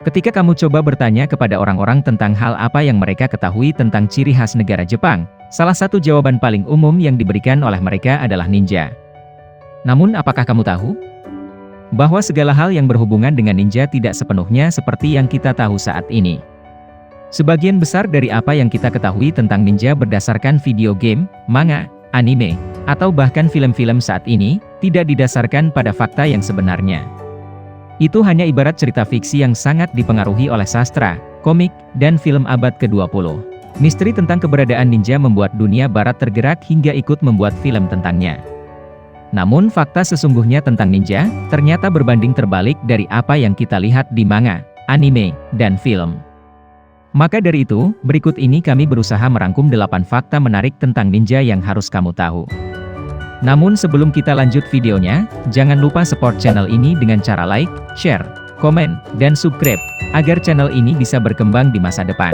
Ketika kamu coba bertanya kepada orang-orang tentang hal apa yang mereka ketahui tentang ciri khas negara Jepang, salah satu jawaban paling umum yang diberikan oleh mereka adalah ninja. Namun apakah kamu tahu bahwa segala hal yang berhubungan dengan ninja tidak sepenuhnya seperti yang kita tahu saat ini? Sebagian besar dari apa yang kita ketahui tentang ninja berdasarkan video game, manga, anime, atau bahkan film-film saat ini, tidak didasarkan pada fakta yang sebenarnya. Itu hanya ibarat cerita fiksi yang sangat dipengaruhi oleh sastra, komik, dan film abad ke-20. Misteri tentang keberadaan ninja membuat dunia barat tergerak hingga ikut membuat film tentangnya. Namun fakta sesungguhnya tentang ninja, ternyata berbanding terbalik dari apa yang kita lihat di manga, anime, dan film. Maka dari itu, berikut ini kami berusaha merangkum 8 fakta menarik tentang ninja yang harus kamu tahu. Namun sebelum kita lanjut videonya, jangan lupa support channel ini dengan cara like, share, komen, dan subscribe, agar channel ini bisa berkembang di masa depan.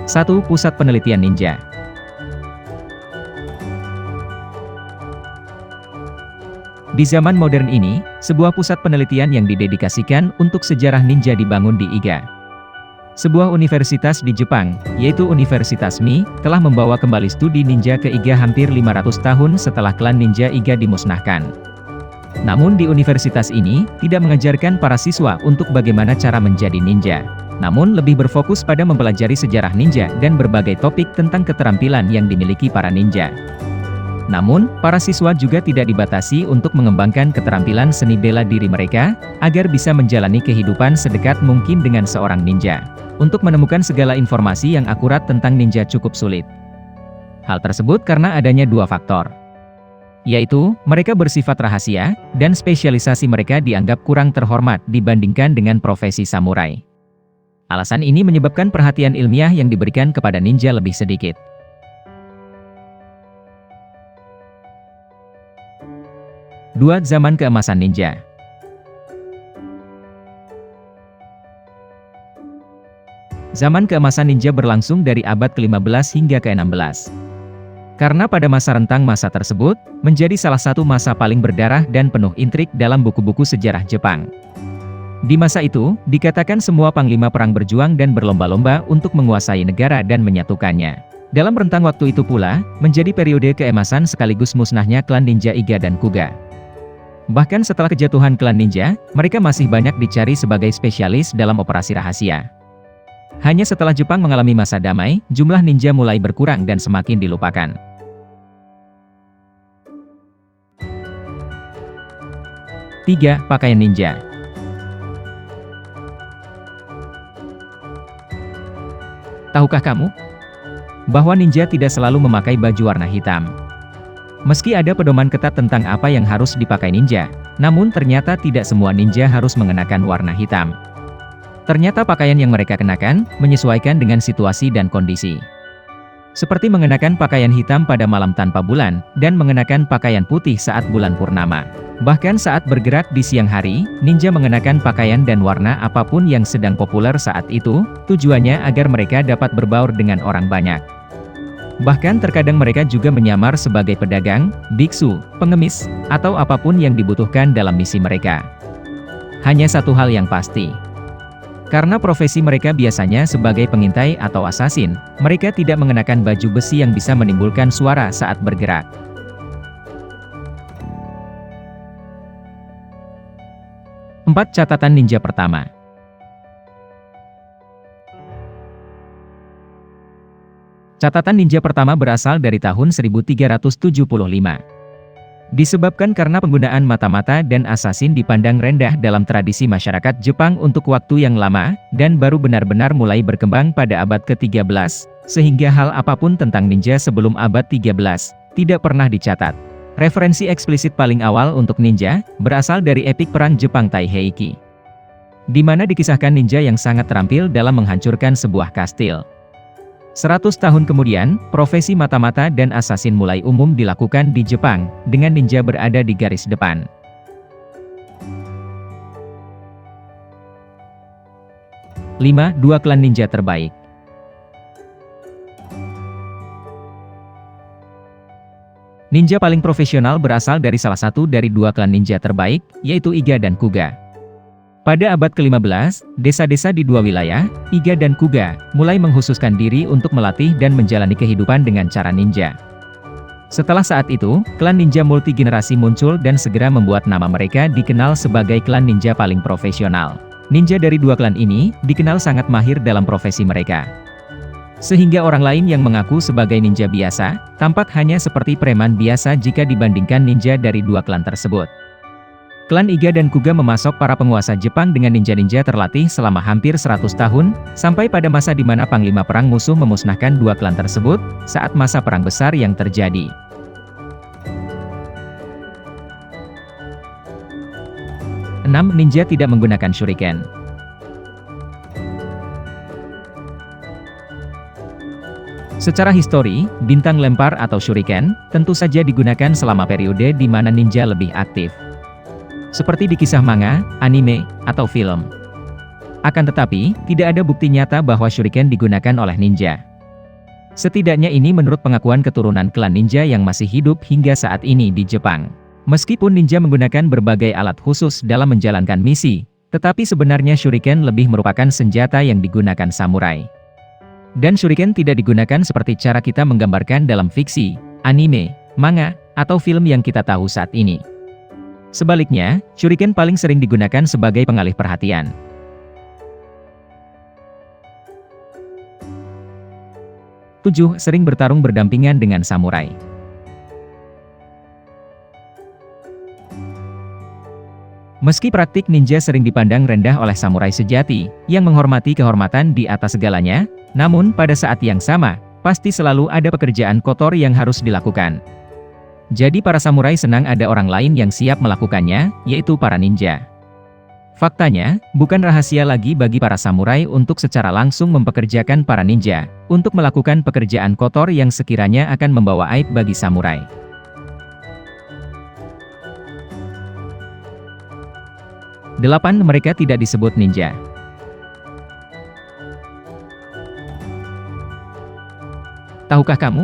1. Pusat Penelitian Ninja. Di zaman modern ini, sebuah pusat penelitian yang didedikasikan untuk sejarah ninja dibangun di Iga, sebuah universitas di Jepang, yaitu Universitas Mii, telah membawa kembali studi ninja ke Iga hampir 500 tahun setelah klan ninja Iga dimusnahkan. Namun di universitas ini, tidak mengajarkan para siswa untuk bagaimana cara menjadi ninja. Namun lebih berfokus pada mempelajari sejarah ninja dan berbagai topik tentang keterampilan yang dimiliki para ninja. Namun, para siswa juga tidak dibatasi untuk mengembangkan keterampilan seni bela diri mereka, agar bisa menjalani kehidupan sedekat mungkin dengan seorang ninja. Untuk menemukan segala informasi yang akurat tentang ninja cukup sulit. Hal tersebut karena adanya 2 faktor. Yaitu, mereka bersifat rahasia, dan spesialisasi mereka dianggap kurang terhormat dibandingkan dengan profesi samurai. Alasan ini menyebabkan perhatian ilmiah yang diberikan kepada ninja lebih sedikit. 2. Zaman keemasan ninja. Zaman keemasan ninja berlangsung dari abad ke-15 hingga ke-16. Karena pada masa rentang masa tersebut, menjadi salah satu masa paling berdarah dan penuh intrik dalam buku-buku sejarah Jepang. Di masa itu, dikatakan semua panglima perang berjuang dan berlomba-lomba untuk menguasai negara dan menyatukannya. Dalam rentang waktu itu pula, menjadi periode keemasan sekaligus musnahnya klan ninja Iga dan Kuga. Bahkan setelah kejatuhan klan ninja, mereka masih banyak dicari sebagai spesialis dalam operasi rahasia. Hanya setelah Jepang mengalami masa damai, jumlah ninja mulai berkurang dan semakin dilupakan. 3. Pakaian ninja. Tahukah kamu bahwa ninja tidak selalu memakai baju warna hitam? Meski ada pedoman ketat tentang apa yang harus dipakai ninja, namun ternyata tidak semua ninja harus mengenakan warna hitam. Ternyata pakaian yang mereka kenakan, menyesuaikan dengan situasi dan kondisi. Seperti mengenakan pakaian hitam pada malam tanpa bulan, dan mengenakan pakaian putih saat bulan purnama. Bahkan saat bergerak di siang hari, ninja mengenakan pakaian dan warna apapun yang sedang populer saat itu, tujuannya agar mereka dapat berbaur dengan orang banyak. Bahkan terkadang mereka juga menyamar sebagai pedagang, biksu, pengemis, atau apapun yang dibutuhkan dalam misi mereka. Hanya satu hal yang pasti. Karena profesi mereka biasanya sebagai pengintai atau asasin, mereka tidak mengenakan baju besi yang bisa menimbulkan suara saat bergerak. 4. Catatan ninja pertama. Catatan ninja pertama berasal dari tahun 1375. Disebabkan karena penggunaan mata-mata dan asasin dipandang rendah dalam tradisi masyarakat Jepang untuk waktu yang lama, dan baru benar-benar mulai berkembang pada abad ke-13, sehingga hal apapun tentang ninja sebelum abad 13, tidak pernah dicatat. Referensi eksplisit paling awal untuk ninja, berasal dari epik perang Jepang Taiheiki, di mana dikisahkan ninja yang sangat terampil dalam menghancurkan sebuah kastil. 100 tahun kemudian, profesi mata-mata dan asasin mulai umum dilakukan di Jepang, dengan ninja berada di garis depan. 5. 2 klan ninja terbaik. Ninja paling profesional berasal dari salah satu dari dua klan ninja terbaik, yaitu Iga dan Kuga. Pada abad ke-15, desa-desa di dua wilayah, Iga dan Kuga, mulai menghususkan diri untuk melatih dan menjalani kehidupan dengan cara ninja. Setelah saat itu, klan ninja multigenerasi muncul dan segera membuat nama mereka dikenal sebagai klan ninja paling profesional. Ninja dari dua klan ini, dikenal sangat mahir dalam profesi mereka. Sehingga orang lain yang mengaku sebagai ninja biasa, tampak hanya seperti preman biasa jika dibandingkan ninja dari dua klan tersebut. Klan Iga dan Kuga memasok para penguasa Jepang dengan ninja-ninja terlatih selama hampir 100 tahun, sampai pada masa di mana panglima perang musuh memusnahkan dua klan tersebut, saat masa perang besar yang terjadi. 6. Ninja tidak menggunakan shuriken. Secara histori, bintang lempar atau shuriken, tentu saja digunakan selama periode di mana ninja lebih aktif. Seperti di kisah manga, anime, atau film. Akan tetapi, tidak ada bukti nyata bahwa shuriken digunakan oleh ninja. Setidaknya ini menurut pengakuan keturunan klan ninja yang masih hidup hingga saat ini di Jepang. Meskipun ninja menggunakan berbagai alat khusus dalam menjalankan misi, tetapi sebenarnya shuriken lebih merupakan senjata yang digunakan samurai. Dan shuriken tidak digunakan seperti cara kita menggambarkan dalam fiksi, anime, manga, atau film yang kita tahu saat ini. Sebaliknya, shuriken paling sering digunakan sebagai pengalih perhatian. 7. Sering bertarung berdampingan dengan samurai. Meski praktik ninja sering dipandang rendah oleh samurai sejati, yang menghormati kehormatan di atas segalanya, namun pada saat yang sama, pasti selalu ada pekerjaan kotor yang harus dilakukan. Jadi para samurai senang ada orang lain yang siap melakukannya, yaitu para ninja. Faktanya, bukan rahasia lagi bagi para samurai untuk secara langsung mempekerjakan para ninja, untuk melakukan pekerjaan kotor yang sekiranya akan membawa aib bagi samurai. 8. Mereka tidak disebut ninja. Tahukah kamu?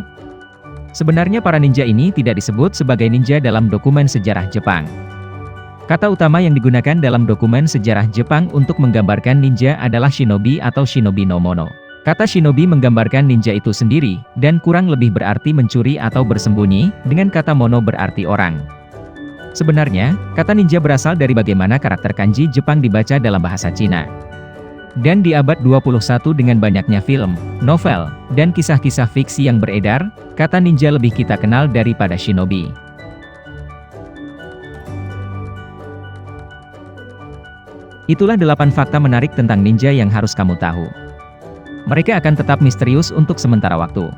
Sebenarnya para ninja ini tidak disebut sebagai ninja dalam dokumen sejarah Jepang. Kata utama yang digunakan dalam dokumen sejarah Jepang untuk menggambarkan ninja adalah shinobi atau shinobi no mono. Kata shinobi menggambarkan ninja itu sendiri, dan kurang lebih berarti mencuri atau bersembunyi, dengan kata mono berarti orang. Sebenarnya, kata ninja berasal dari bagaimana karakter kanji Jepang dibaca dalam bahasa Cina. Dan di abad 21 dengan banyaknya film, novel, dan kisah-kisah fiksi yang beredar, kata ninja lebih kita kenal daripada shinobi. Itulah 8 fakta menarik tentang ninja yang harus kamu tahu. Mereka akan tetap misterius untuk sementara waktu.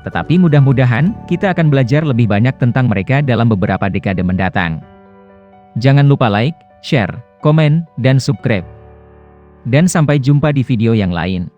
Tetapi mudah-mudahan, kita akan belajar lebih banyak tentang mereka dalam beberapa dekade mendatang. Jangan lupa like, share, komen, dan subscribe. Dan sampai jumpa di video yang lain.